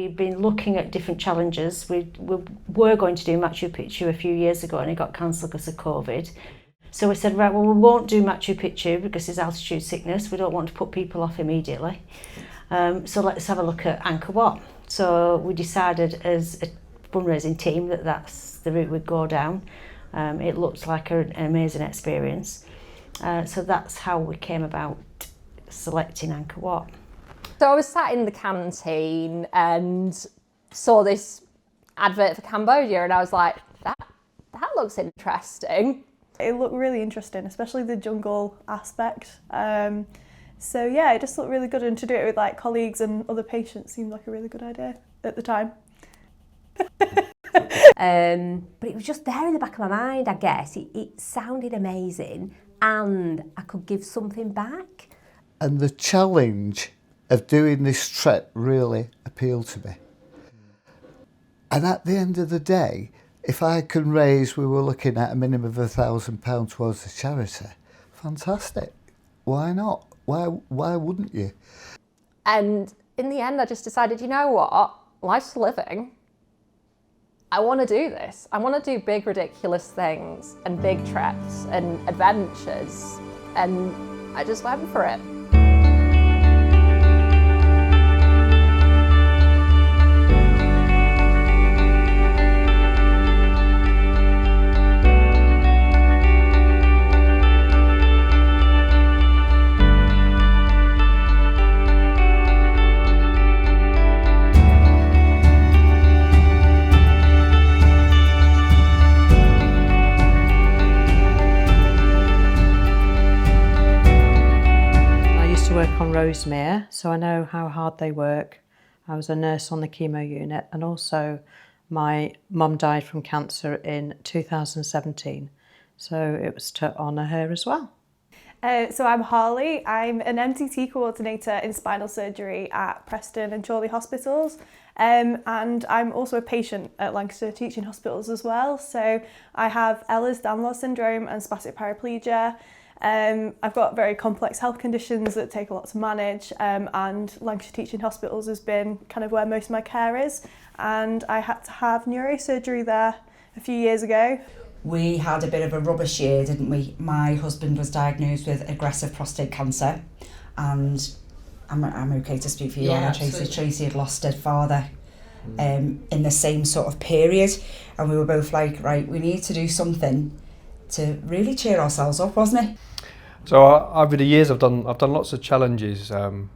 we've been looking at different challenges. We were going to do Machu Picchu a few years ago and it got cancelled because of COVID. So we said, right, well, we won't do Machu Picchu because there's altitude sickness. We don't want to put people off immediately. So let's have a look at Angkor Wat. So we decided as a fundraising team that that's the route we'd go down. It looked like an amazing experience. So that's how we came about selecting Angkor Wat. So I was sat in the canteen and saw this advert for Cambodia and I was like, that looks interesting. It looked really interesting, especially the jungle aspect. So yeah, it just looked really good, and to do it with like colleagues and other patients seemed like a really good idea at the time. But it was just there in the back of my mind, I guess. It sounded amazing and I could give something back. And the challenge of doing this trek really appealed to me. And at the end of the day, if I can raise, we were looking at a minimum of £1,000 towards the charity, fantastic. Why not? Why wouldn't you? And in the end, I just decided, you know what? Life's living. I want to do this. I want to do big, ridiculous things and big trips and adventures. And I just went for it. On Rosemere, so I know how hard they work. I was a nurse on the chemo unit, and also my mum died from cancer in 2017, so it was to honour her as well. So I'm Harley. I'm an MTT coordinator in spinal surgery at Preston and Chorley hospitals, and I'm also a patient at Lancaster Teaching Hospitals as well. So I have Ehlers-Danlos syndrome and spastic paraplegia. I've got very complex health conditions that take a lot to manage, and Lancashire Teaching Hospitals has been kind of where most of my care is, and I had to have neurosurgery there a few years ago. We had a bit of a rubbish year, didn't we? My husband was diagnosed with aggressive prostate cancer, and I'm okay to speak for you, Anna, Tracy. Tracy had lost her father in the same sort of period, and we were both like, right, we need to do something to really cheer ourselves up, wasn't it? So over the years I've done lots of challenges,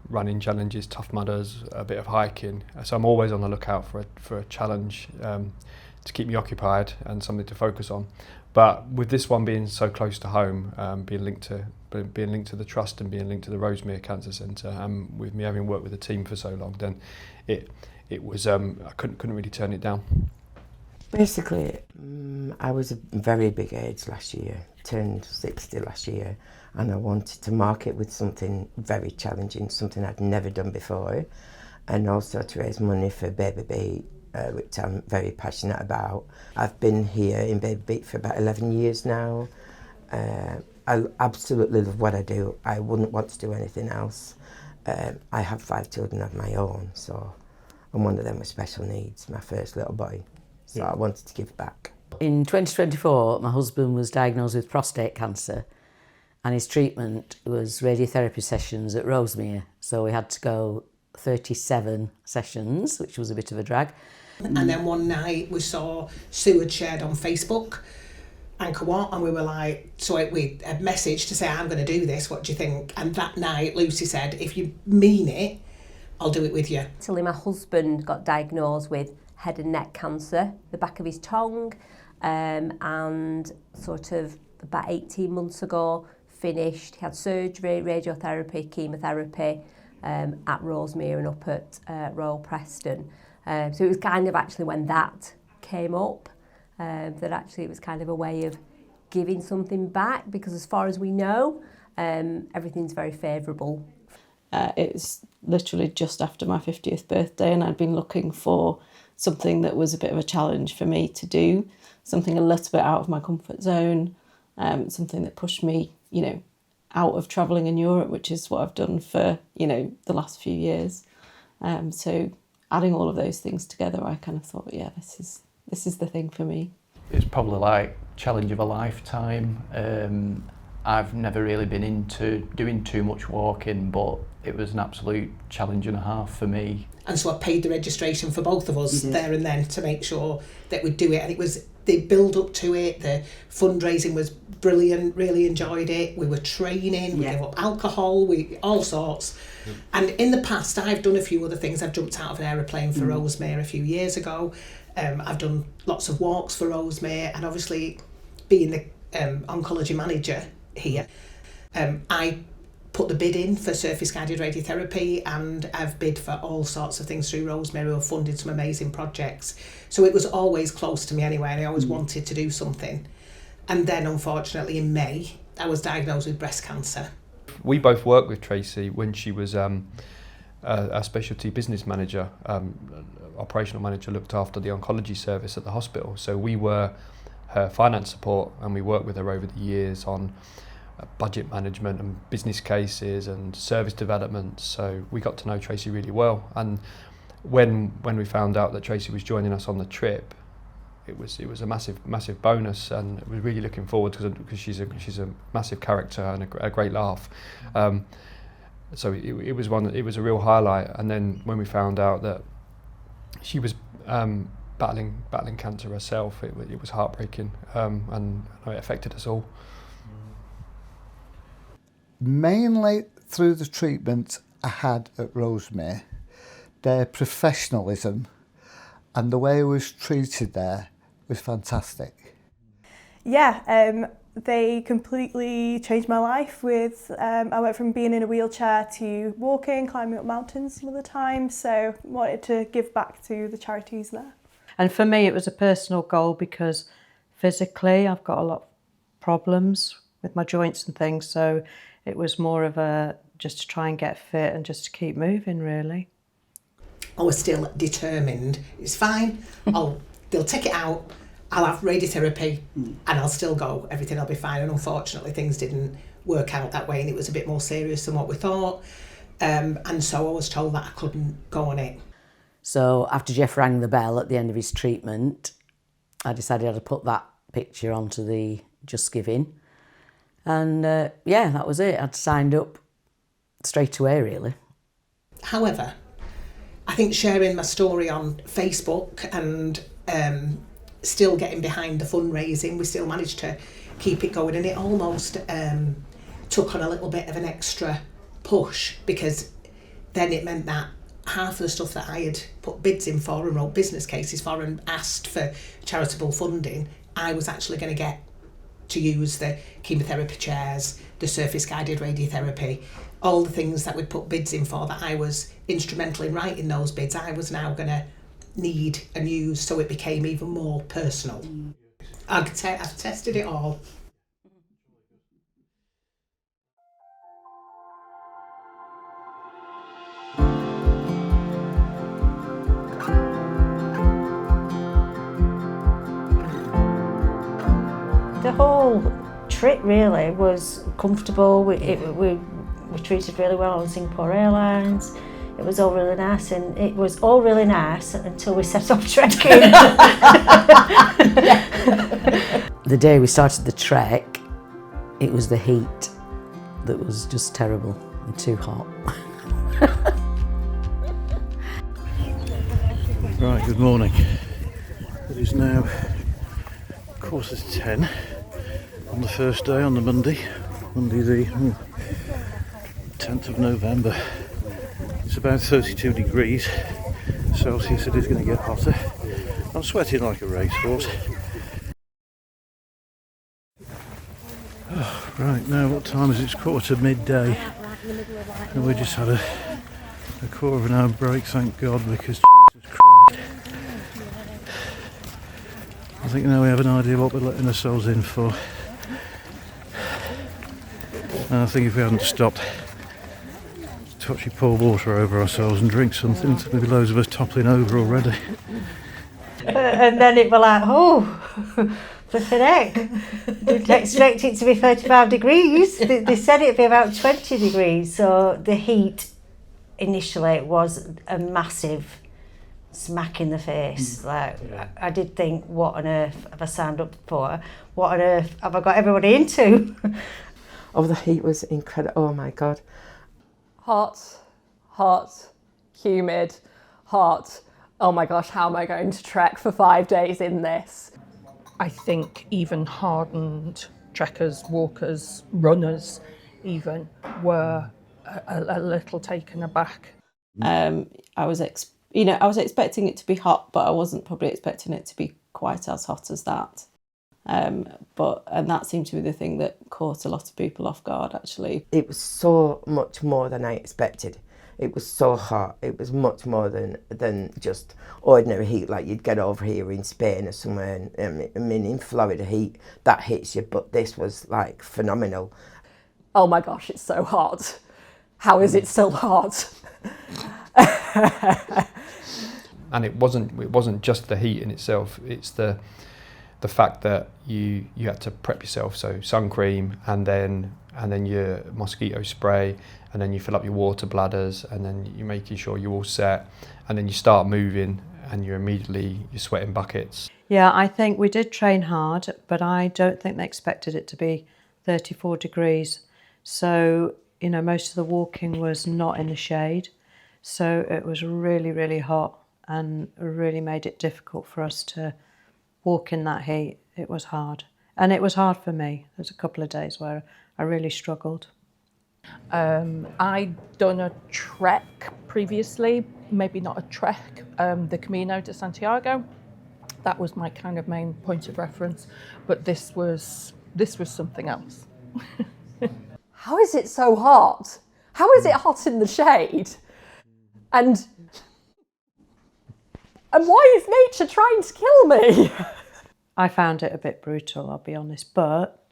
running challenges, Tough Mudders, a bit of hiking. So I'm always on the lookout for a challenge to keep me occupied and something to focus on. But with this one being so close to home, being linked to the trust and being linked to the Rosemere Cancer Centre, and with me having worked with the team for so long, then it was I couldn't really turn it down. Basically, I was a very big age last year, turned 60 last year, and I wanted to market with something very challenging, something I'd never done before, and also to raise money for Baby Beat, which I'm very passionate about. I've been here in Baby Beat for about 11 years now. I absolutely love what I do. I wouldn't want to do anything else. I have 5 children of my own, so I'm one of them with special needs, my first little boy. So I wanted to give back. In 2024, my husband was diagnosed with prostate cancer, and his treatment was radiotherapy sessions at Rosemere. So we had to go 37 sessions, which was a bit of a drag. And then one night we saw Sue had shared on Facebook Angkor Wat, and we were like, so we a message to say, I'm going to do this, what do you think? And that night Lucy said, if you mean it, I'll do it with you. Actually, my husband got diagnosed with head and neck cancer, the back of his tongue, and sort of about 18 months ago finished. He had surgery, radiotherapy, chemotherapy at Rosemere and up at Royal Preston. So it was kind of actually when that came up that actually it was kind of a way of giving something back, because as far as we know, everything's very favourable. It's literally just after my 50th birthday, and I'd been looking for something that was a bit of a challenge for me to do, something a little bit out of my comfort zone, something that pushed me, out of travelling in Europe, which is what I've done for, the last few years. So adding all of those things together, I kind of thought, yeah, this is the thing for me. It's probably like challenge of a lifetime. I've never really been into doing too much walking, but it was an absolute challenge and a half for me. And so I paid the registration for both of us there and then to make sure that we'd do it. And it was the build up to it, the fundraising was brilliant, really enjoyed it. We were training, we gave up alcohol, all sorts. And in the past, I've done a few other things. I've jumped out of an aeroplane for Rosemere a few years ago. I've done lots of walks for Rosemere, and obviously being the oncology manager here, I put the bid in for surface guided radiotherapy, and I've bid for all sorts of things through Rosemere, who have funded some amazing projects. So it was always close to me anyway, and I always wanted to do something. And then unfortunately in May, I was diagnosed with breast cancer. We both worked with Tracy when she was a specialty business manager, operational manager, looked after the oncology service at the hospital. So we were her finance support, and we worked with her over the years on budget management and business cases and service development. So we got to know Tracy really well. And when we found out that Tracy was joining us on the trip, it was a massive bonus, and we're really looking forward to because she's a massive character and a great laugh. So it was a real highlight. And then when we found out that she was battling cancer herself, it was heartbreaking, and it affected us all. Mainly through the treatment I had at Rosemere, their professionalism and the way I was treated there was fantastic. Yeah, they completely changed my life. I went from being in a wheelchair to walking, climbing up mountains some of the time, so wanted to give back to the charities there. And for me it was a personal goal because physically I've got a lot of problems with my joints and things, so it was more of a just to try and get fit and just to keep moving, really. I was still determined. It's fine. They'll take it out. I'll have radiotherapy and I'll still go. Everything will be fine. And unfortunately, things didn't work out that way, and it was a bit more serious than what we thought. And so I was told that I couldn't go on it. So after Jeff rang the bell at the end of his treatment, I decided I'd put that picture onto the Just Giving. And that was it. I'd signed up straight away, really. However, I think sharing my story on Facebook and still getting behind the fundraising, we still managed to keep it going, and it almost took on a little bit of an extra push, because then it meant that half of the stuff that I had put bids in for and wrote business cases for and asked for charitable funding, I was actually going to get to use the chemotherapy chairs, the surface guided radiotherapy, all the things that we'd put bids in for that I was instrumental in writing those bids, I was now going to need and use, so it became even more personal. I've tested it all. The whole trip really was comfortable. We treated really well on Singapore Airlines. It was all really nice, and it was all really nice until we set off trekking. The day we started the trek, it was the heat that was just terrible and too hot. Right, good morning. It is now 10:15 on the first day, on the Monday the 10th of November. It's about 32 degrees Celsius. It is going to get hotter. I'm sweating like a racehorse. Oh, right, now what time is it? It's midday. And we just had a quarter of an hour break, thank God, because Jesus Christ. I think now we have an idea what we're letting ourselves in for. And I think if we hadn't stopped to actually pour water over ourselves and drink something, there'd be loads of us toppling over already. And then it were like, oh, flipping heck. Didn't expect it to be 35 degrees. They said it'd be about 20 degrees. So the heat initially was a massive smack in the face. Like, I did think, what on earth have I signed up for? What on earth have I got everybody into? Oh, the heat was incredible. Oh my God. Hot, humid, hot. Oh my gosh, how am I going to trek for 5 days in this? I think even hardened trekkers, walkers, runners even were a little taken aback. I was expecting it to be hot, but I wasn't probably expecting it to be quite as hot as that. And that seemed to be the thing that caught a lot of people off guard, actually. It was so much more than I expected. It was so hot. It was much more than just ordinary heat like you'd get over here in Spain or somewhere. I mean, in Florida heat, that hits you, but this was like phenomenal. Oh my gosh, it's so hot. How is it still hot? And it wasn't just the heat in itself, it's the fact that you had to prep yourself, so sun cream and then your mosquito spray, and then you fill up your water bladders, and then you're making sure you're all set, and then you start moving and you're sweating buckets. Yeah, I think we did train hard, but I don't think they expected it to be 34 degrees. So, most of the walking was not in the shade. So it was really, really hot and really made it difficult for us to walk in that heat. It was hard. And it was hard for me. There's a couple of days where I really struggled. I'd done a trek previously, maybe not a trek, the Camino de Santiago. That was my kind of main point of reference, but this was something else. How is it so hot? How is it hot in the shade? And why is nature trying to kill me? I found it a bit brutal, I'll be honest, but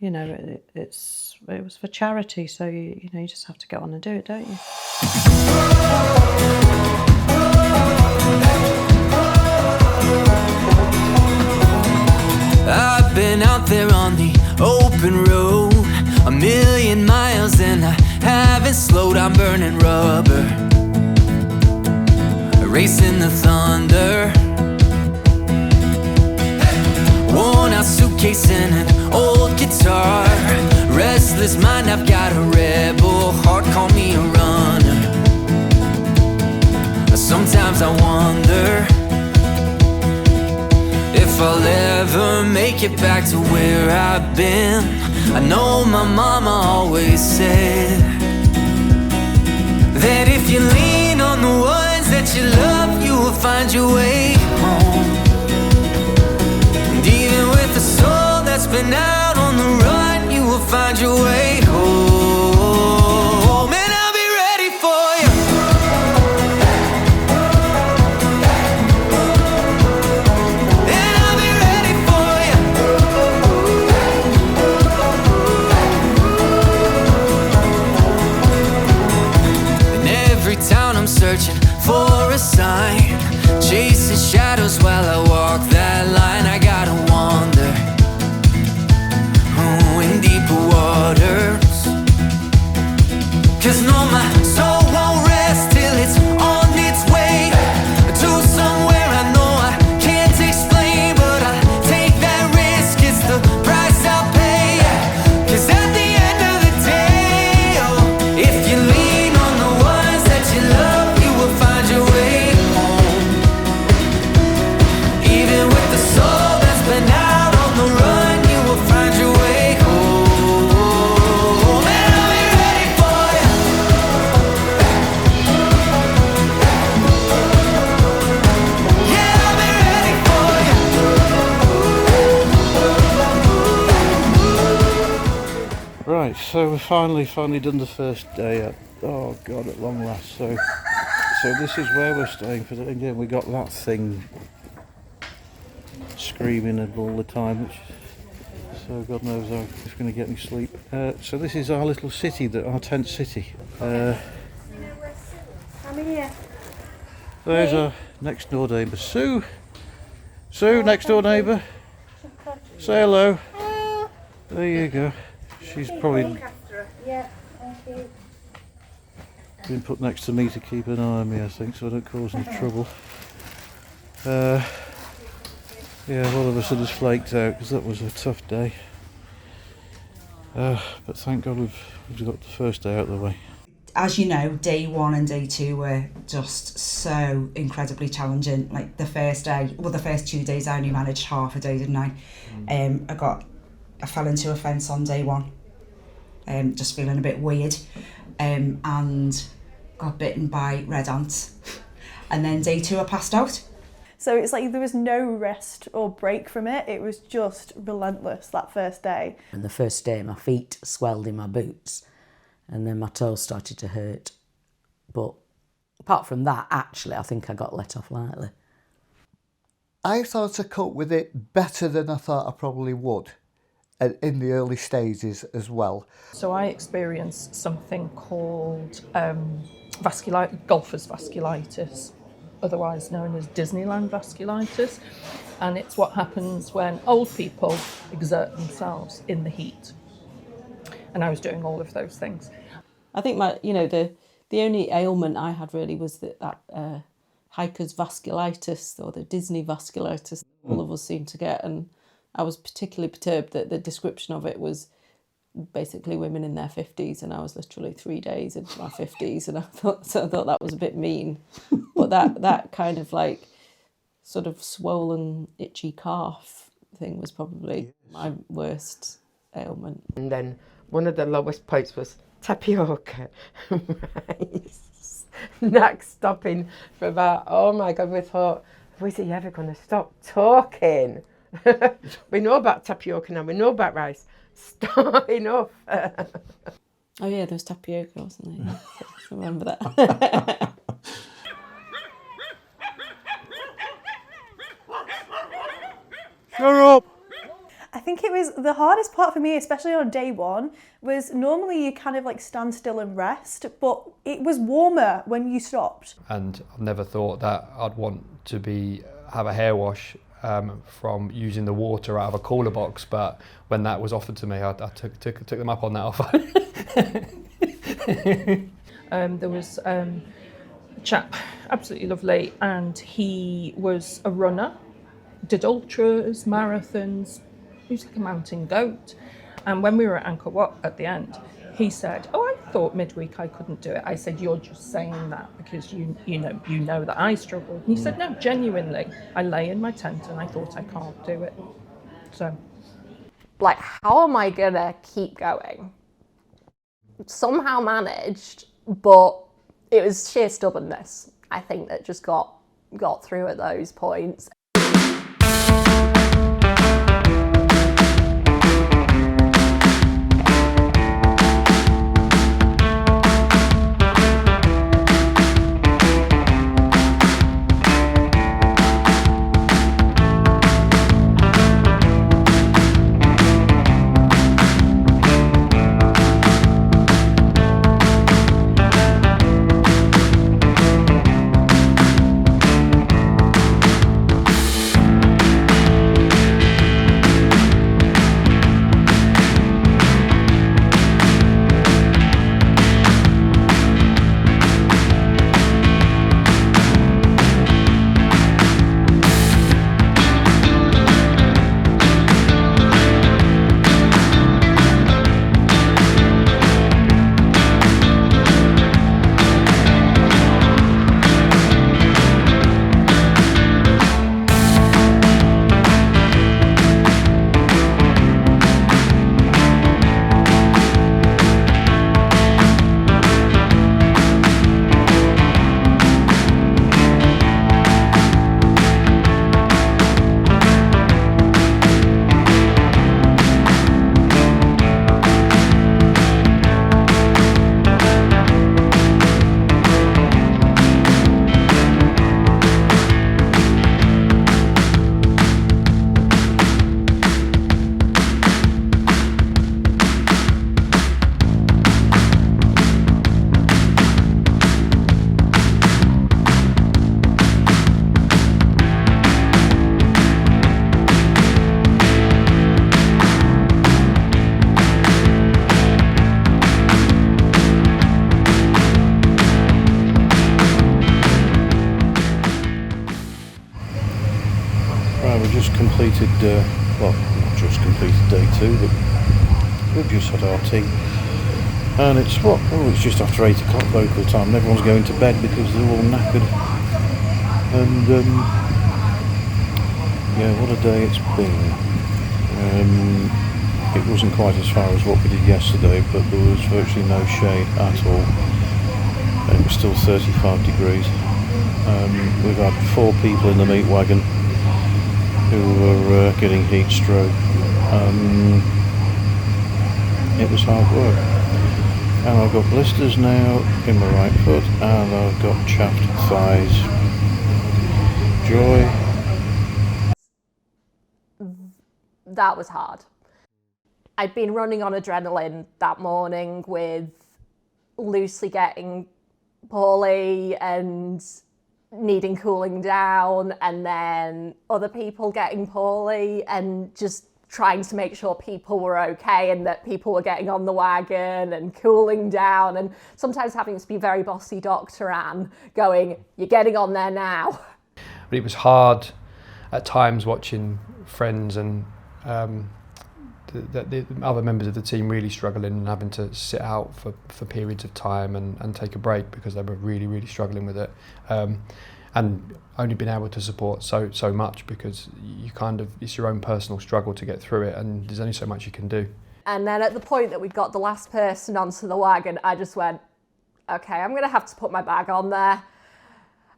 it was for charity, so you just have to get on and do it, don't you? I've been out there on the open road 1,000,000 miles and I haven't slowed. I'm burning rubber, racing the thunder. Worn out suitcase and an old guitar. Restless mind, I've got a rebel heart. Call me a runner. Sometimes I wonder if I'll ever make it back to where I've been. I know my mama always said that if you lean on the ones that you love, you will find your way home. And even with a soul that's been out on the run, you will find your way home. And I'll be ready for you. And I'll be ready for you. In every town I'm searching for a sign, chasing shadows while I walk that line. I gotta wander, in deeper waters, 'cause no, my soul won't rest till it's on its way to somewhere I know I can't explain, but I take that risk, it's the price I'll pay. 'Cause at the end of the day, oh, if you lean on the ones that you love, you will find your way home. Even with the soul that's been out on the run, you will find your way home. And I'll be ready for you. Yeah, I'll be ready for you. Right, so we've finally done the first day at, oh God, at long last. So this is where we're staying for again. We got that thing screaming all the time, which, so God knows how it's going to get me sleep. So this is our little city, our tent city. There's our next door neighbour, Sue. Sue, next door neighbour. Say hello. There you go. She's probably. Yeah, thank you. been put next to me to keep an eye on me, I think, so I don't cause any trouble. Yeah, all of us are just flaked out because that was a tough day. But thank God we've got the first day out of the way. As you know, day 1 and day 2 were just so incredibly challenging. Like the first day, well, the first 2 days I only managed half a day, didn't I? I fell into a fence on day 1, just feeling a bit weird, and got bitten by red ants. And then day 2 I passed out. So it's like there was no rest or break from it. It was just relentless that first day. And the first day my feet swelled in my boots and then my toes started to hurt. But apart from that, actually, I think I got let off lightly. I thought I coped with it better than I thought I probably would in the early stages as well. So I experienced something called golfer's vasculitis, otherwise known as Disneyland vasculitis, and it's what happens when old people exert themselves in the heat. And I was doing all of those things. I think the only ailment I had really was that hiker's vasculitis, or the Disney vasculitis all of us seem to get, and I was particularly perturbed that the description of it was basically women in their 50s, and I was literally 3 days into my 50s, and I thought that was a bit mean. But that kind of like sort of swollen, itchy calf thing was probably my worst ailment. And then one of the lowest points was tapioca rice. Neck stopping for about, oh my God, we thought, was he ever going to stop talking? We know about tapioca now, we know about rice. Stop, enough. Oh yeah, there was tapioca, wasn't there? I remember that. Shut up! I think it was the hardest part for me, especially on day 1, was normally you kind of like stand still and rest, but it was warmer when you stopped. And I've never thought that I'd want to have a hair wash from using the water out of a cooler box, but when that was offered to me, I took them up on that offer. There was a chap, absolutely lovely, and he was a runner, did ultras, marathons. He was like a mountain goat. And when we were at Angkor Wat at the end, he said, "Oh, I thought midweek I couldn't do it." I said, "You're just saying that because you know that I struggle." And he said, "No, genuinely, I lay in my tent and I thought I can't do it." So, like, how am I gonna keep going? Somehow managed, but it was sheer stubbornness, I think, that just got through at those points. completed, well, not just completed day 2, but we've just had our tea. And it's it's just after 8 o'clock local time, and everyone's going to bed because they're all knackered. And yeah, what a day it's been. It wasn't quite as far as what we did yesterday, but there was virtually no shade at all. It was still 35 degrees. We've had 4 people in the meat wagon who were getting heat stroke. It was hard work. And I've got blisters now in my right foot, and I've got chapped thighs. Joy. That was hard. I'd been running on adrenaline that morning with Lucy getting poorly and needing cooling down, and then other people getting poorly, and just trying to make sure people were okay and that people were getting on the wagon and cooling down, and sometimes having to be very bossy Dr. Anne going, "You're getting on there now." But it was hard at times watching friends and the other members of the team really struggling and having to sit out for periods of time and take a break because they were really, really struggling with it. And only been able to support so much because it's your own personal struggle to get through it, and there's only so much you can do. And then at the point that we'd got the last person onto the wagon, I just went, okay, I'm going to have to put my bag on there,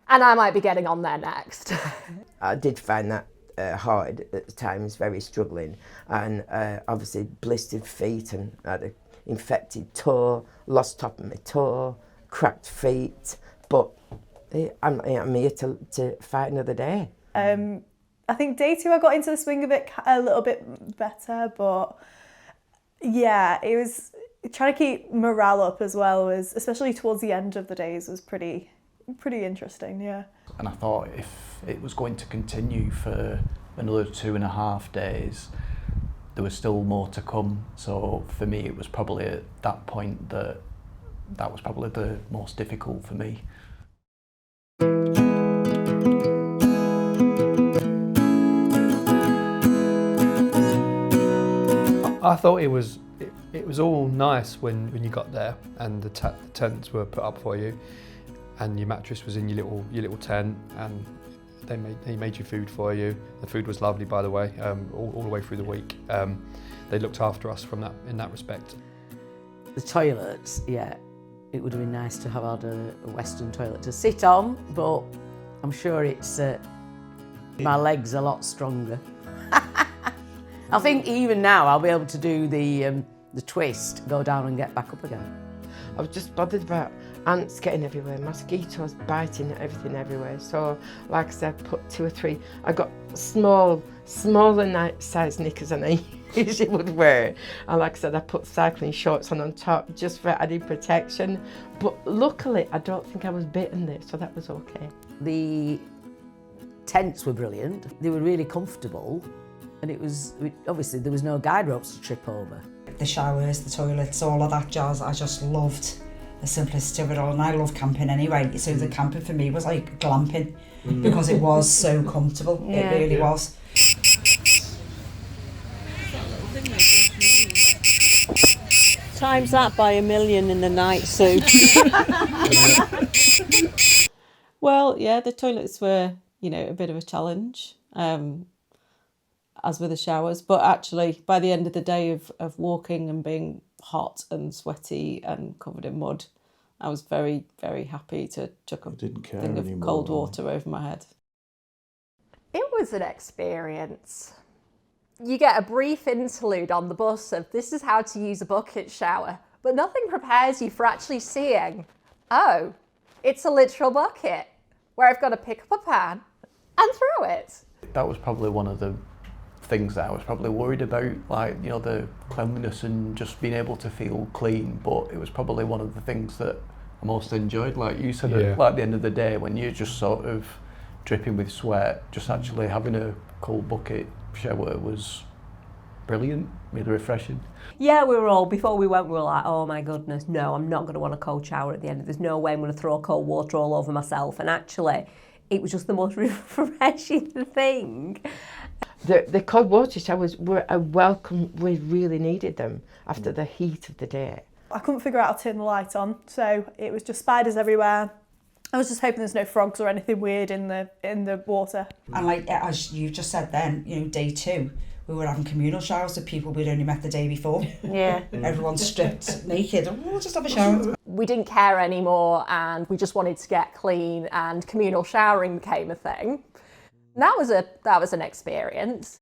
and I might be getting on there next. I did find that hard at times, very struggling, and obviously blistered feet, and had an infected toe, lost top of my toe, cracked feet, but I'm here to fight another day. I think day 2 I got into the swing of it a little bit better, but yeah, it was trying to keep morale up as well, especially towards the end of the days, was pretty interesting, yeah. And I thought if it was going to continue for another 2.5 days, there was still more to come. So for me, it was probably at that point that was probably the most difficult for me. I thought it was all nice when you got there and the tents were put up for you, and your mattress was in your little tent, and they made your food for you. The food was lovely, by the way, all the way through the week. They looked after us in that respect. The toilets, yeah, it would have been nice to have had a Western toilet to sit on, but I'm sure it's my legs are a lot stronger. I think even now I'll be able to do the twist, go down and get back up again. I was just bothered about ants getting everywhere, mosquitoes biting everything everywhere. So, like I said, put 2 or 3. I got smaller size knickers than I usually would wear. And like I said, I put cycling shorts on top just for added protection. But luckily, I don't think I was bitten there, so that was okay. The tents were brilliant. They were really comfortable, and obviously there was no guide ropes to trip over. The showers, the toilets, all of that jazz, I just loved the simplicity of it all, and I love camping anyway, so the camping for me was like glamping because it was so comfortable. Yeah. It really was. Times that by 1,000,000 in the night suit. Well, yeah, the toilets were, a bit of a challenge, as were the showers. But actually, by the end of the day of walking and being hot and sweaty and covered in mud, I was very, very happy to chuck a thing of cold water over my head. It was an experience. You get a brief interlude on the bus of this is how to use a bucket shower, but nothing prepares you for actually seeing, oh, it's a literal bucket where I've got to pick up a pan and throw it. That was probably one of the things that I was probably worried about, like, the cleanliness and just being able to feel clean, but it was probably one of the things that I most enjoyed. Like you said, at the end of the day, when you're just sort of dripping with sweat, just actually having a cold bucket shower was brilliant, really refreshing. Yeah, before we went, we were like, oh my goodness, no, I'm not going to want a cold shower at the end. There's no way I'm going to throw cold water all over myself. And actually, it was just the most refreshing thing. The cold water showers were a welcome. We really needed them after the heat of the day. I couldn't figure out how to turn the light on, so it was just spiders everywhere. I was just hoping there's no frogs or anything weird in the water. And like as you just said then, you know, day 2, we were having communal showers with people we'd only met the day before. Yeah. Everyone stripped naked. Oh, we'll just have a shower. We didn't care anymore and we just wanted to get clean, and communal showering became a thing. That was an experience.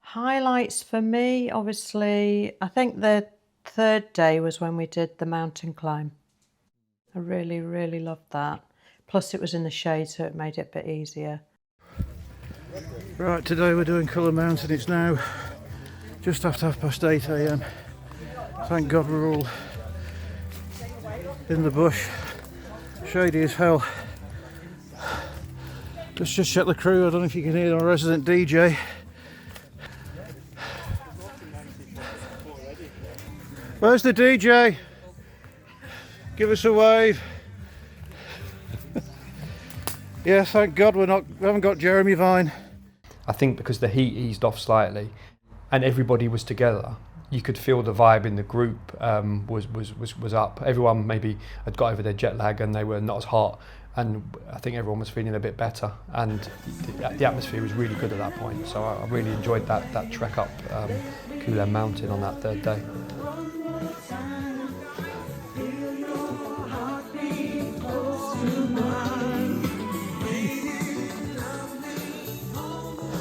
Highlights for me, obviously, I think the 3rd day was when we did the mountain climb. I really, really loved that. Plus it was in the shade, so it made it a bit easier. Right, today we're doing Colour Mountain. It's now just after 8:30 AM. Thank God we're all in the bush. Shady as hell. Let's just check the crew. I don't know if you can hear our resident DJ. Where's the DJ? Give us a wave. Yeah, thank God we haven't got Jeremy Vine. I think because the heat eased off slightly and everybody was together, you could feel the vibe in the group was up. Everyone maybe had got over their jet lag and they were not as hot, and I think everyone was feeling a bit better, and the atmosphere was really good at that point. So I really enjoyed that trek up Cooler Mountain on that 3rd day.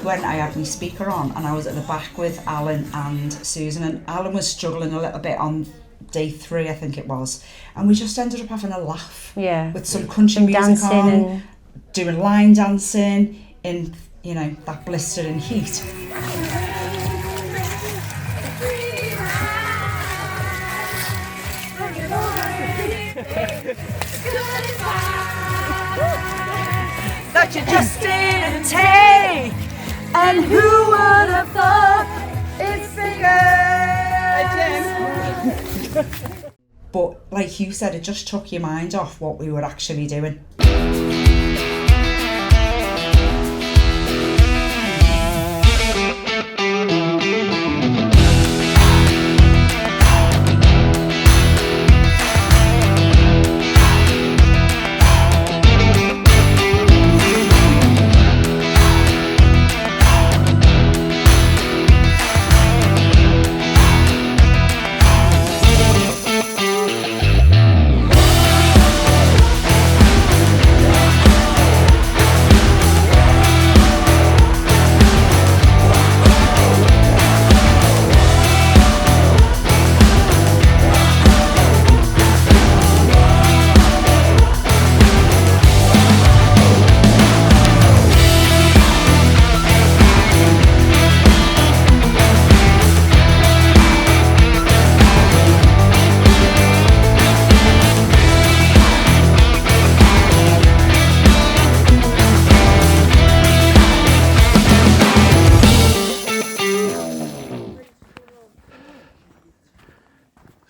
When I had my speaker on and I was at the back with Alan and Susan, and Alan was struggling a little bit on day 3, I think it was, and we just ended up having a laugh. Yeah. With some country music dancing on, and doing line dancing in, you know, that blistering heat. That you just didn't take, and who would have thought it's bigger? But like you said, it just took your mind off what we were actually doing.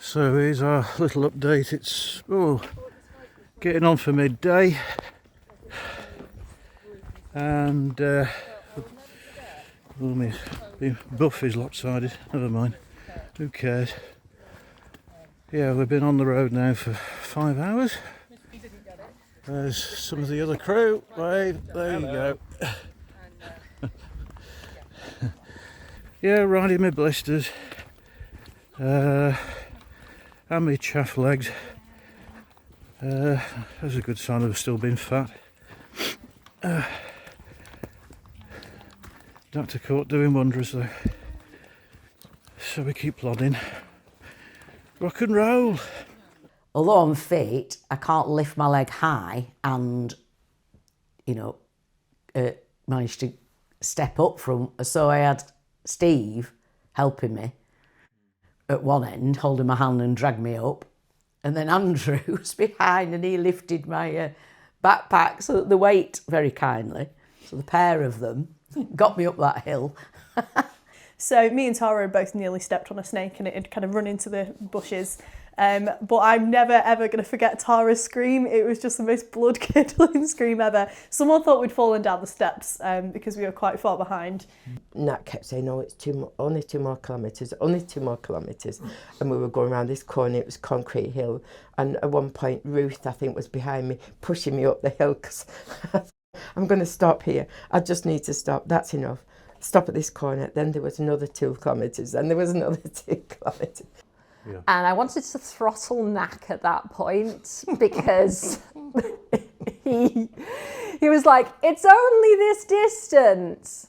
So here's our little update. It's getting on for midday, and my buff is lopsided. Never mind. Who cares? Yeah, we've been on the road now for 5 hours. There's some of the other crew. Wave. There you go. Yeah, riding my blisters. And my chaff legs. That's a good sign of still being fat. Dr. Court doing wonders though. So we keep plodding. Rock and roll. Although I'm fit, I can't lift my leg high and, manage to step up from. So I had Steve helping me at one end, holding my hand and dragged me up. And then Andrew was behind and he lifted my backpack, so the weight very kindly. So the pair of them got me up that hill. So me and Tara had both nearly stepped on a snake and it had kind of run into the bushes. But I'm never ever going to forget Tara's scream. It was just the most blood-curdling scream ever. Someone thought we'd fallen down the steps because we were quite far behind. Nat kept saying, "No, it's only 2 more kilometres, only 2 more kilometres." And we were going around this corner, it was concrete hill. And at one point, Ruth, I think, was behind me, pushing me up the hill because I'm going to stop here. I just need to stop. That's enough. Stop at this corner. Then there was another 2 kilometres, and there was another 2 kilometres. Yeah. And I wanted to throttle Knack at that point because he was like, "It's only this distance."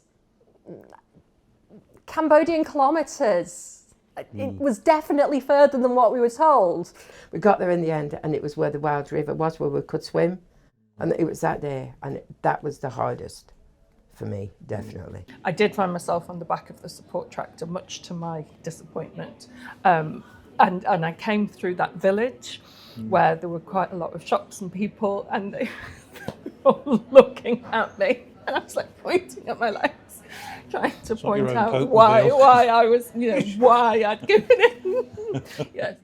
Cambodian kilometres. It was definitely further than what we were told. We got there in the end, and it was where the wild river was, where we could swim. And it was that day, and that was the hardest for me, definitely. I did find myself on the back of the support tractor, much to my disappointment. And I came through that village where there were quite a lot of shops and people, and they were all looking at me, and I was like pointing at my legs, trying to point out why I was, why I'd given in. Yes.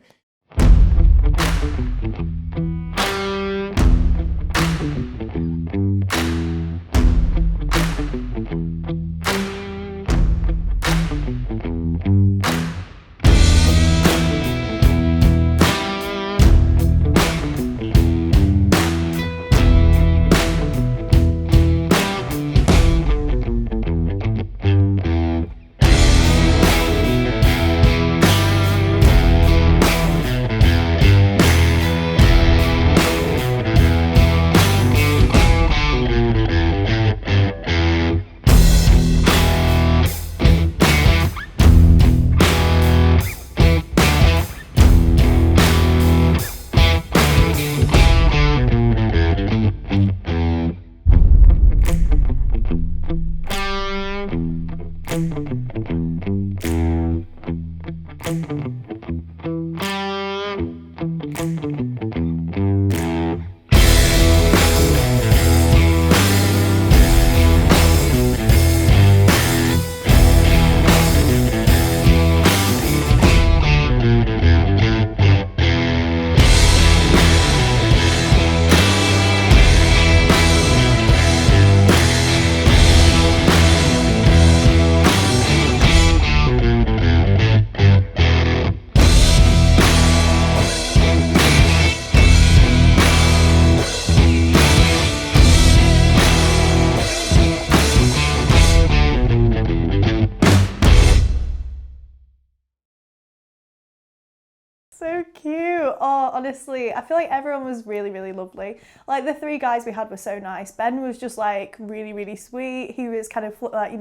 So cute. Oh, honestly, I feel like everyone was really, really lovely. Like the 3 guys we had were so nice. Ben was just like really, really sweet. He was kind of like,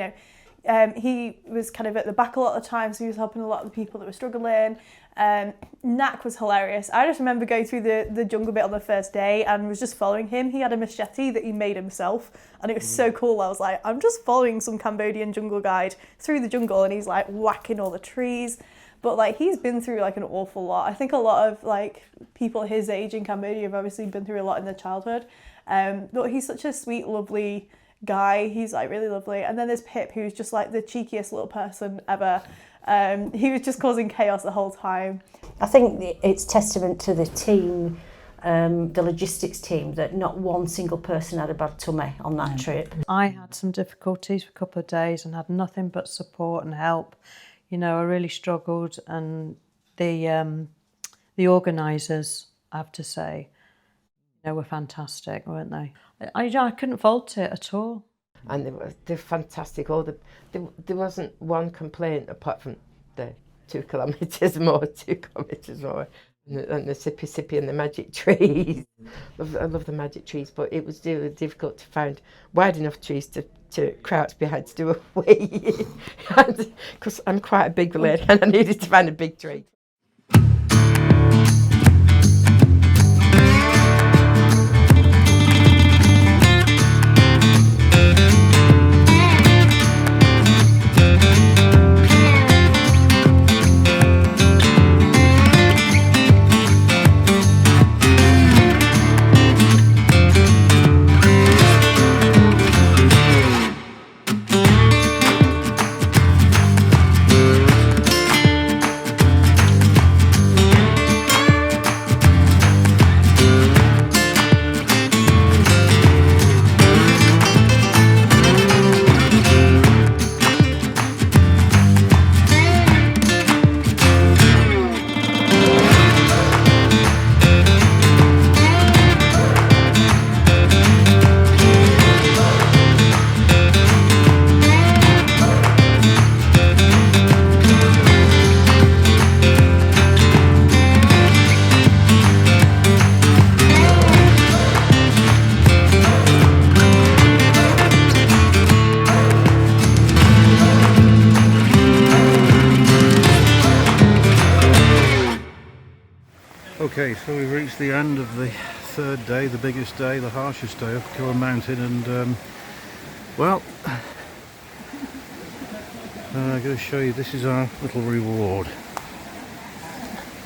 he was kind of at the back a lot of the time, so he was helping a lot of the people that were struggling. Knack was hilarious. I just remember going through the jungle bit on the first day and was just following him. He had a machete that he made himself, and it was so cool. I was like, I'm just following some Cambodian jungle guide through the jungle, and he's like whacking all the trees. But like he's been through like an awful lot. I think a lot of like people his age in Cambodia have obviously been through a lot in their childhood. But he's such a sweet, lovely guy. He's like really lovely. And then there's Pip, who's just like the cheekiest little person ever. He was just causing chaos the whole time. I think it's testament to the team, the logistics team, that not one single person had a bad tummy on that trip. I had some difficulties for a couple of days and had nothing but support and help. I really struggled, and the organisers, I have to say, were fantastic, weren't they? I couldn't fault it at all. And they're fantastic. There wasn't one complaint apart from the 2 kilometres more, 2 kilometres more, and the sippy and the magic trees. I love the magic trees, but it was really difficult to find wide enough trees to crouch behind to do a wee. Because I'm quite a big lady and I needed to find a big tree. Okay, so we've reached the end of the third day, the biggest day, the harshest day of Killer Mountain, and well, I'm going to show you, this is our little reward.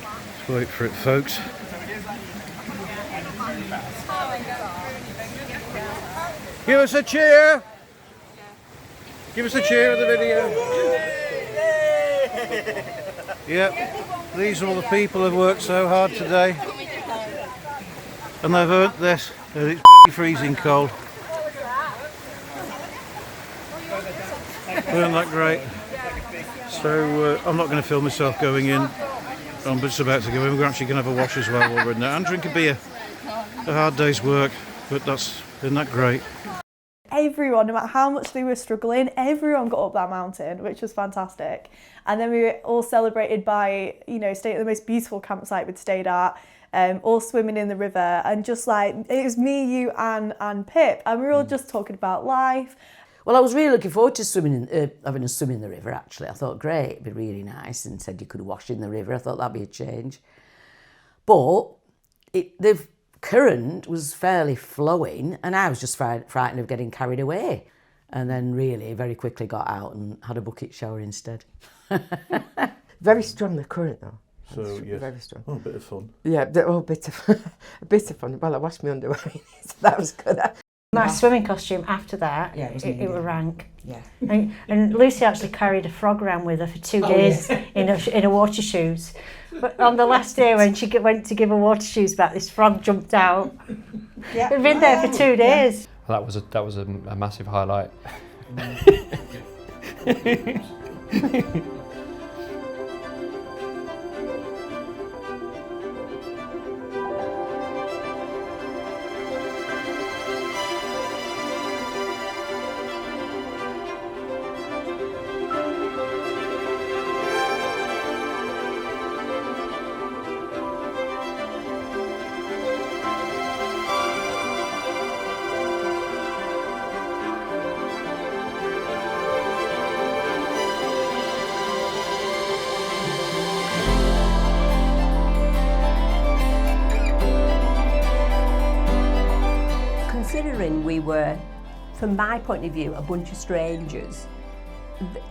Let's wait for it, folks. Give us a cheer! Give us a cheer of the video. Yep, these are all the people who've worked so hard today. And they've earned this, and it's freezing cold. Isn't that great? So I'm not going to film myself going in. I'm just about to go in. We're actually going to have a wash as well while we're in there and drink a beer. A hard day's work, but isn't that great? Everyone, no matter how much they were struggling, everyone got up that mountain, which was fantastic. And then we were all celebrated by, staying at the most beautiful campsite we'd stayed at, all swimming in the river, and just like, it was me, you, and Pip, and we were all just talking about life. Well, I was really looking forward to having a swim in the river, actually. I thought, great, it'd be really nice, and said you could wash in the river. I thought that'd be a change. But the current was fairly flowing, and I was just frightened of getting carried away. And then really very quickly got out and had a bucket shower instead. Very strong, the current though. So, yes. Very strong. Oh, a bit of fun. Yeah, a bit of fun. Well, I washed my underwear, so that was good. My swimming costume after that, Yeah, it was it was rank. Yeah. And Lucy actually carried a frog around with her for 2 days in a water shoes. But on the last day when she went to give her water shoes back, this frog jumped out. Yeah. We'd been there for 2 days. That was a massive highlight. Considering we were, from my point of view, a bunch of strangers,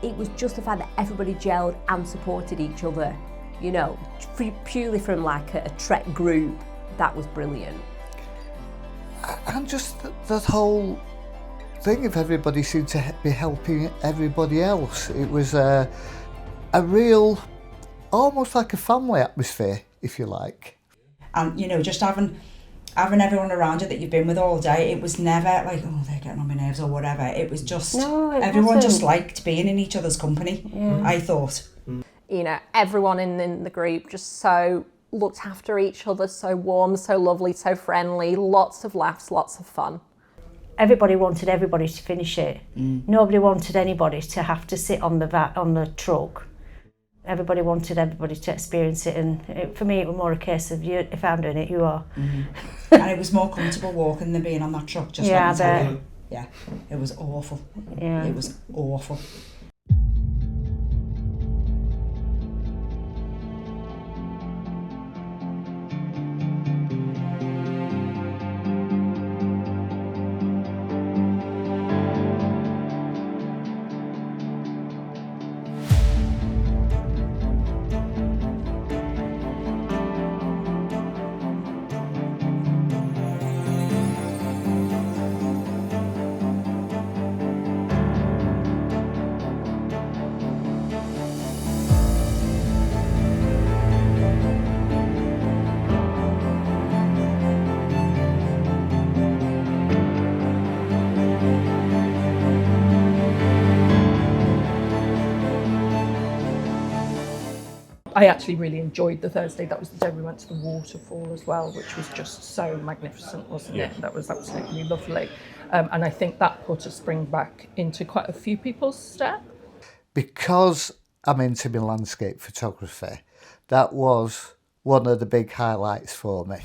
it was just the fact that everybody gelled and supported each other, purely from like a Trek group. That was brilliant. And just that whole thing of everybody seemed to be helping everybody else. It was a real, almost like a family atmosphere, if you like. And, just having everyone around you that you've been with all day, it was never like, oh, they're getting on my nerves or whatever. It was just, everyone just liked being in each other's company, I thought. Everyone in the group just so looked after each other, so warm, so lovely, so friendly, lots of laughs, lots of fun. Everybody wanted everybody to finish it. Nobody wanted anybody to have to sit on the truck. Everybody wanted everybody to experience it, and for me it was more a case of, if I'm doing it, you are. And it was more comfortable walking than being on that truck, just yeah, let me tell you. Yeah, it was awful. Yeah. It was awful. I actually really enjoyed the Thursday. That was the day we went to the waterfall as well, which was just so magnificent, wasn't it? That was absolutely lovely. And I think that put a spring back into quite a few people's step. Because I'm into my landscape photography, that was one of the big highlights for me.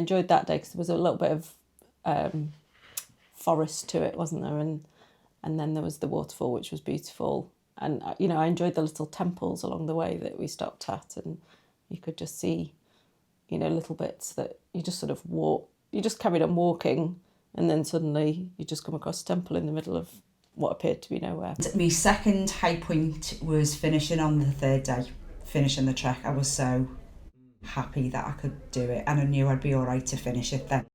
enjoyed that day because there was a little bit of forest to it, wasn't there? And then there was the waterfall, which was beautiful. And, you know, I enjoyed the little temples along the way that we stopped at, and you could just see, you know, little bits that you just sort of you just carried on walking, and then suddenly you just come across a temple in the middle of what appeared to be nowhere. My second high point was finishing on the third day, finishing the trek. I was so happy that I could do it, and I knew I'd be all right to finish it then.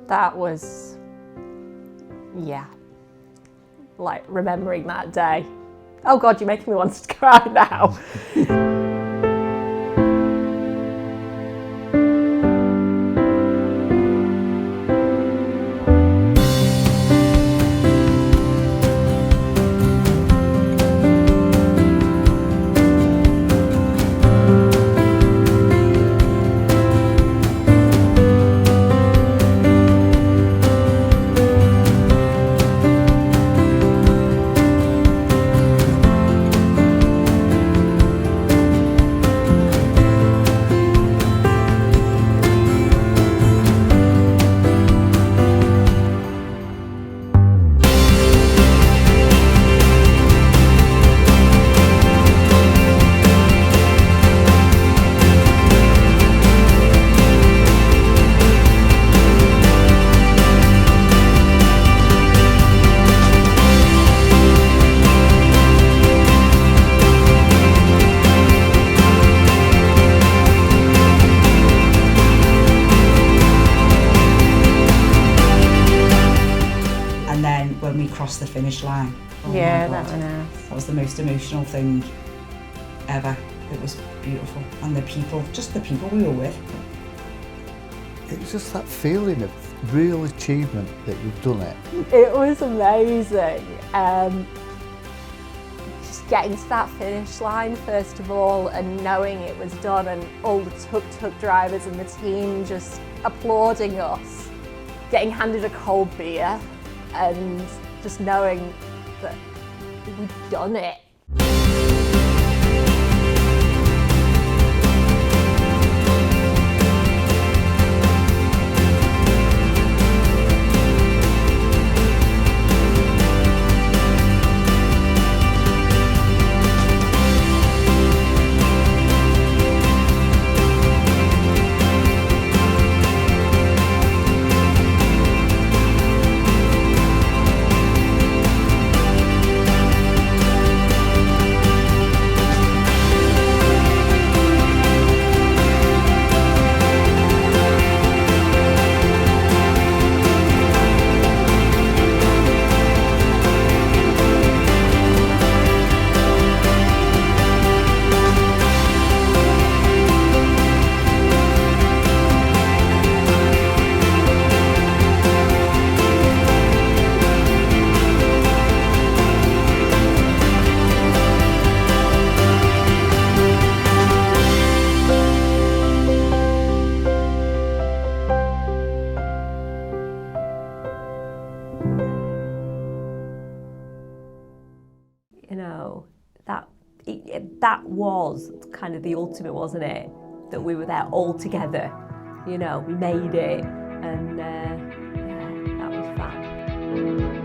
That was, yeah, like remembering that day. Oh God, you're making me want to cry now. Across the finish line. Oh yeah, that was nice. That was the most emotional thing ever. It was beautiful, and the people, just the people we were with. It was just that feeling of real achievement that you've done it. It was amazing. Just getting to that finish line first of all, and knowing it was done, and all the tuk-tuk drivers and the team just applauding us, getting handed a cold beer, and just knowing that we'd done it. You know, that was kind of the ultimate, wasn't it? That we were there all together. You know, we made it, and yeah, that was fun.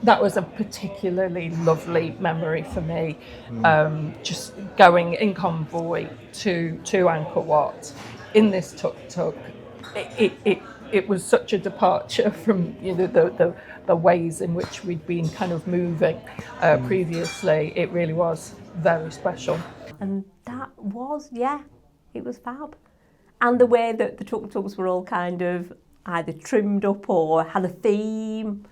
that was a particularly lovely memory for me. Just going in convoy to Angkor Wat in this tuk-tuk, it was such a departure from the ways in which we'd been kind of moving previously. It really was very special. And that was, it was fab. And the way that the tuk-tuks were all kind of either trimmed up or had a theme.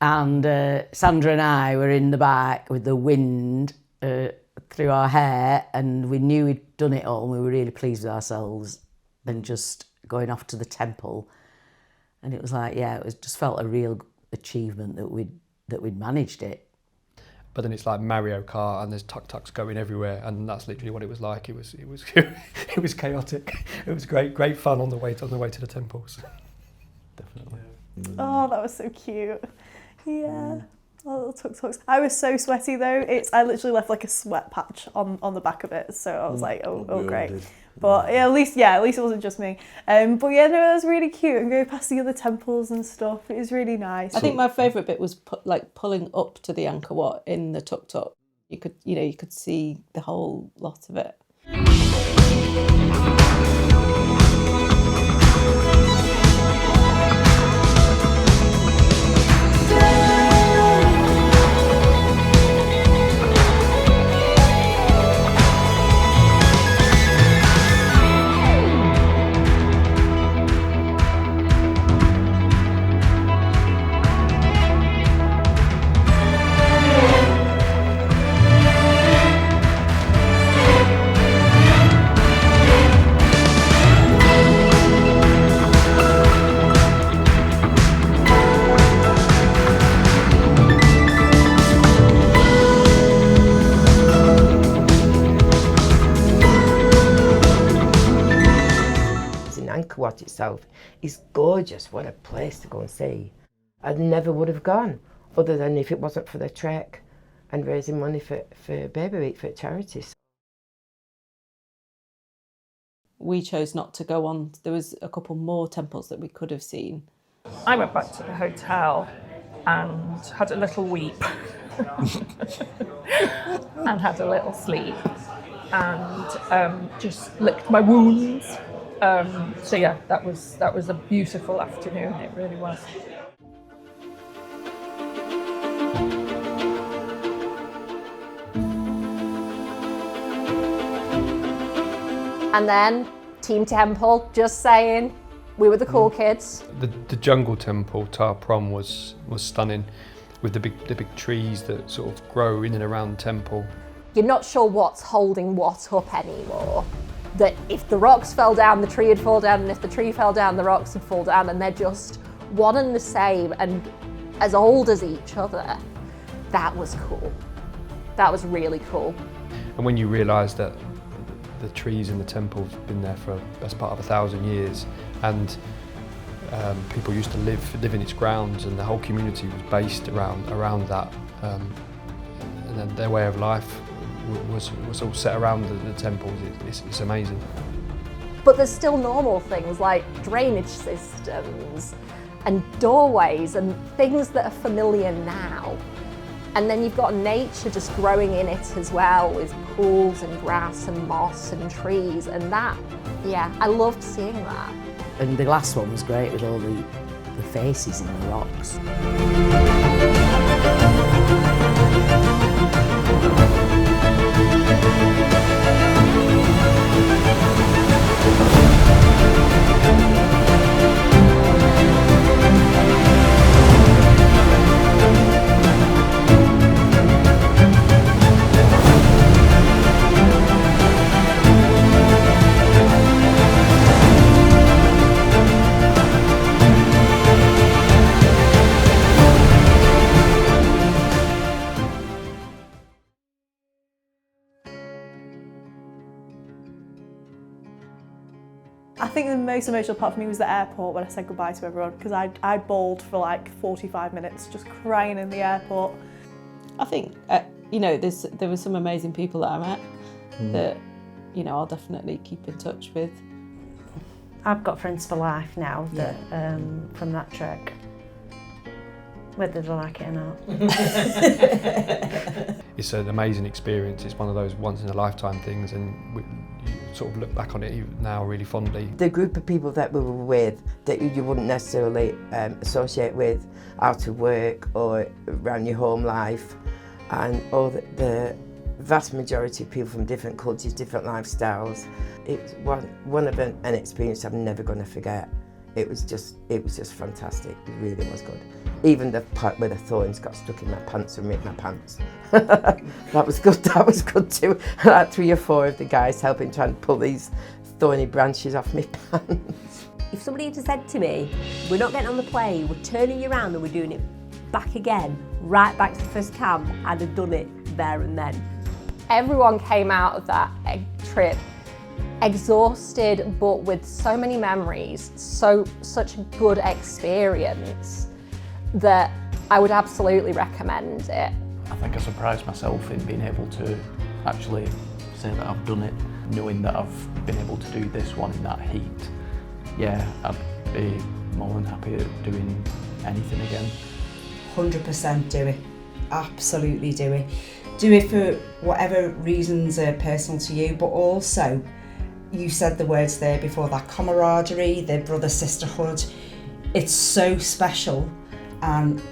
And Sandra and I were in the back with the wind through our hair, and we knew we'd done it all, and we were really pleased with ourselves. And just going off to the temple, and it was like, it just felt a real achievement that we'd managed it. But then it's like Mario Kart, and there's tuk-tuks going everywhere, and that's literally what it was like. It was it was chaotic. It was great fun on the way to the temples. Definitely. Oh, that was so cute. Yeah. Oh, little tuk-tuks. I was so sweaty though. I literally left like a sweat patch on the back of it. So I was like, oh great. But at least it wasn't just me. But yeah, no, it was really cute, and go past the other temples and stuff. It was really nice. I think my favourite bit was pulling up to the Angkor Wat in the tuk-tuk. You could see the whole lot of it. Angkor Wat itself is gorgeous. What a place to go and see. I never would have gone, other than if it wasn't for the trek and raising money for Baby Week for charities. We chose not to go on. There was a couple more temples that we could have seen. I went back to the hotel and had a little weep and had a little sleep and just licked my wounds. So yeah, that was a beautiful afternoon. It really was. And then Team Temple, just saying, we were the cool kids. The jungle temple, Tar Prom, was stunning, with the big trees that sort of grow in and around the temple. You're not sure what's holding what up anymore. That if the rocks fell down, the tree would fall down, and if the tree fell down, the rocks would fall down, and they're just one and the same and as old as each other. That was cool. That was really cool. And when you realise that the trees in the temple have been there for the best part of 1,000 years, and people used to live in its grounds, and the whole community was based around that, and then their way of life was all set around the temples. It's amazing. But there's still normal things like drainage systems and doorways and things that are familiar now. And then you've got nature just growing in it as well, with pools and grass and moss and trees, and that, I loved seeing that. And the last one was great with all the faces in the rocks. I think the most emotional part for me was the airport when I said goodbye to everyone, because I bawled for like 45 minutes just crying in the airport. I think, there were some amazing people that I met that, I'll definitely keep in touch with. I've got friends for life now that from that trek. whether they like it or not. It's an amazing experience. It's one of those once in a lifetime things, and you sort of look back on it now really fondly. The group of people that we were with that you wouldn't necessarily associate with out of work or around your home life, and all the vast majority of people from different cultures, different lifestyles. It's one of an experience I'm never going to forget. It was just fantastic. It really was good. Even the part where the thorns got stuck in my pants and ripped my pants. That was good. That was good too. Like 3 or 4 of the guys helping trying to pull these thorny branches off my pants. If somebody had said to me, we're not getting on the plane, we're turning you around and we're doing it back again, right back to the first camp, I'd have done it there and then. Everyone came out of that trip exhausted, but with so many memories, such a good experience that I would absolutely recommend it. I think I surprised myself in being able to actually say that I've done it, knowing that I've been able to do this one in that heat. Yeah, I'd be more than happy at doing anything again. 100% do it. Absolutely do it. Do it for whatever reasons are personal to you, but also, you said the words there before, that camaraderie, the brother sisterhood. It's so special, and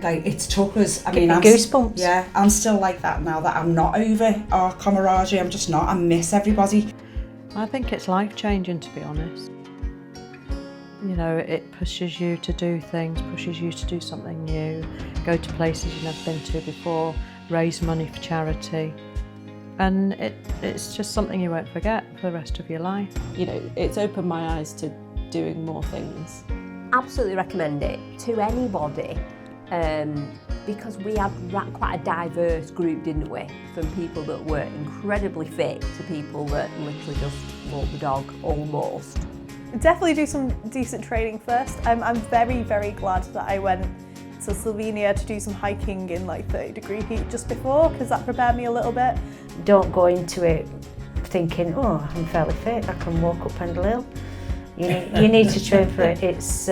like it's took us. I mean, goosebumps. Yeah, I'm still like that now that I'm not over our camaraderie. I'm just not. I miss everybody. I think it's life-changing, to be honest. You know, it pushes you to do things, pushes you to do something new, go to places you've never been to before, raise money for charity. And it's just something you won't forget for the rest of your life. You know, it's opened my eyes to doing more things. Absolutely recommend it to anybody, because we had quite a diverse group, didn't we? From people that were incredibly fit to people that literally just walk the dog almost. Definitely do some decent training first. I'm very, very glad that I went to Slovenia to do some hiking in like 30-degree heat just before, because that prepared me a little bit. Don't go into it thinking, oh, I'm fairly fit, I can walk up Pendle Hill. You need to train for it. It's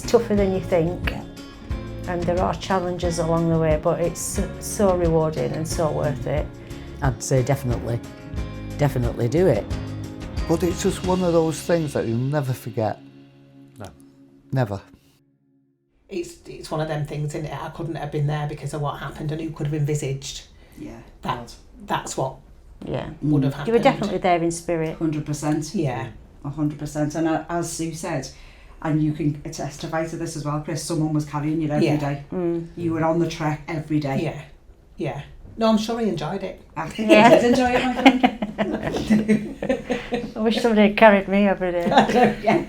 tougher than you think, and there are challenges along the way, but it's so rewarding and so worth it. I'd say definitely do it. But it's just one of those things that you'll never forget. No. Never. It's one of them things, isn't it? I couldn't have been there because of what happened, and who could have envisaged that's what would have happened. You were definitely there in spirit. 100%. Yeah. 100%. And as Sue said, and you can testify to this as well, Chris, someone was carrying you every day. You were on the trek every day. Yeah. Yeah. No, I'm sure he enjoyed it. He did enjoy it, my friend. I wish somebody had carried me every day. Yeah.